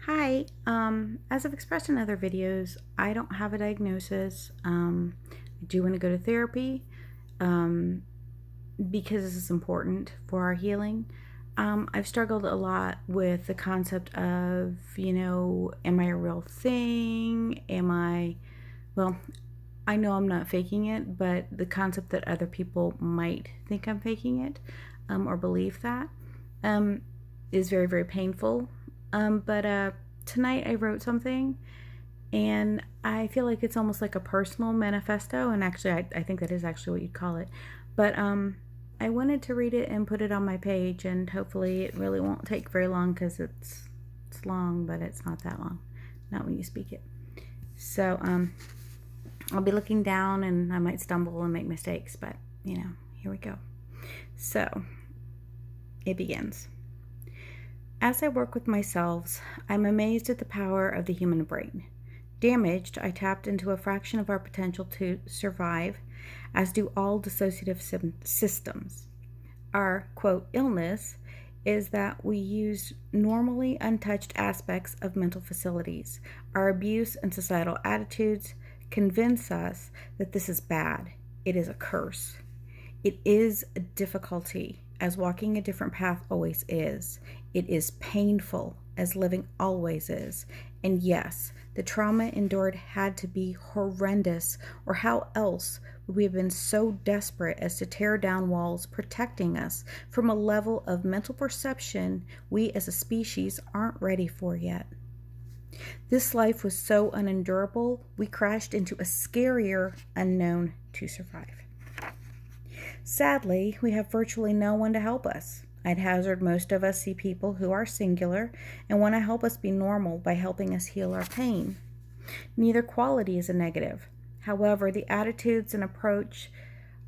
Hi, as I've expressed in other videos, I don't have a diagnosis. I do want to go to therapy um, because this is important for our healing. I've struggled a lot with the concept of, am I a real thing? Well, I know I'm not faking it, but the concept that other people might think I'm faking it or believe that um, is very, very painful. But tonight I wrote something and I feel like it's almost like a personal manifesto. And actually, I think that is actually what you'd call it. But I wanted to read it and put it on my page, and hopefully it really won't take very long because it's long, but it's not that long. Not when you speak it. So I'll be looking down and I might stumble and make mistakes, but here we go. So it begins. As I work with myself, I'm amazed at the power of the human brain. Damaged, I tapped into a fraction of our potential to survive, as do all dissociative systems. Our, quote, illness is that we use normally untouched aspects of mental facilities. Our abuse and societal attitudes convince us that this is bad. It is a curse. It is a difficulty, as walking a different path always is. It is painful, as living always is. And yes, the trauma endured had to be horrendous, or how else would we have been so desperate as to tear down walls protecting us from a level of mental perception we as a species aren't ready for yet? This life was so unendurable, we crashed into a scarier unknown to survive. Sadly, we have virtually no one to help us. I'd hazard most of us see people who are singular and want to help us be normal by helping us heal our pain. Neither quality is a negative. However, the attitudes and approach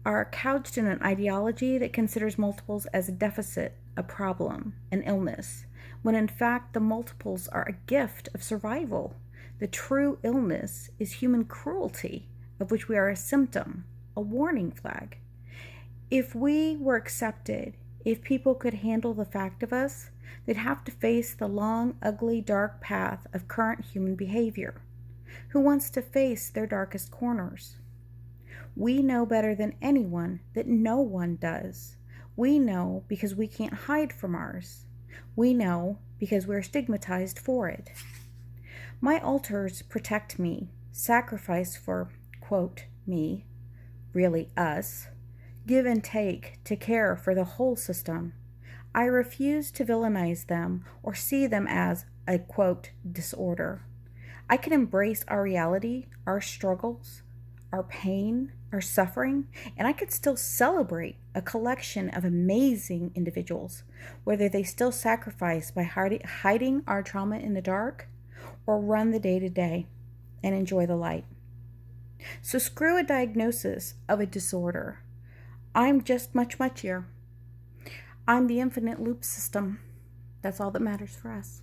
are couched in an ideology that considers multiples as a deficit, a problem, an illness, when in fact the multiples are a gift of survival. The true illness is human cruelty, of which we are a symptom, a warning flag. If we were accepted, if people could handle the fact of us, they'd have to face the long, ugly, dark path of current human behavior. Who wants to face their darkest corners? We know better than anyone that no one does. We know because we can't hide from ours. We know because we're stigmatized for it. My altars protect me, sacrifice for, quote, me, really us, give and take to care for the whole system. I refuse to villainize them or see them as a, quote, disorder. I can embrace our reality, our struggles, our pain, our suffering, and I could still celebrate a collection of amazing individuals, whether they still sacrifice by hiding our trauma in the dark or run the day to day and enjoy the light. So screw a diagnosis of a disorder. I'm just much muchier. I'm the infinite loop system. That's all that matters for us.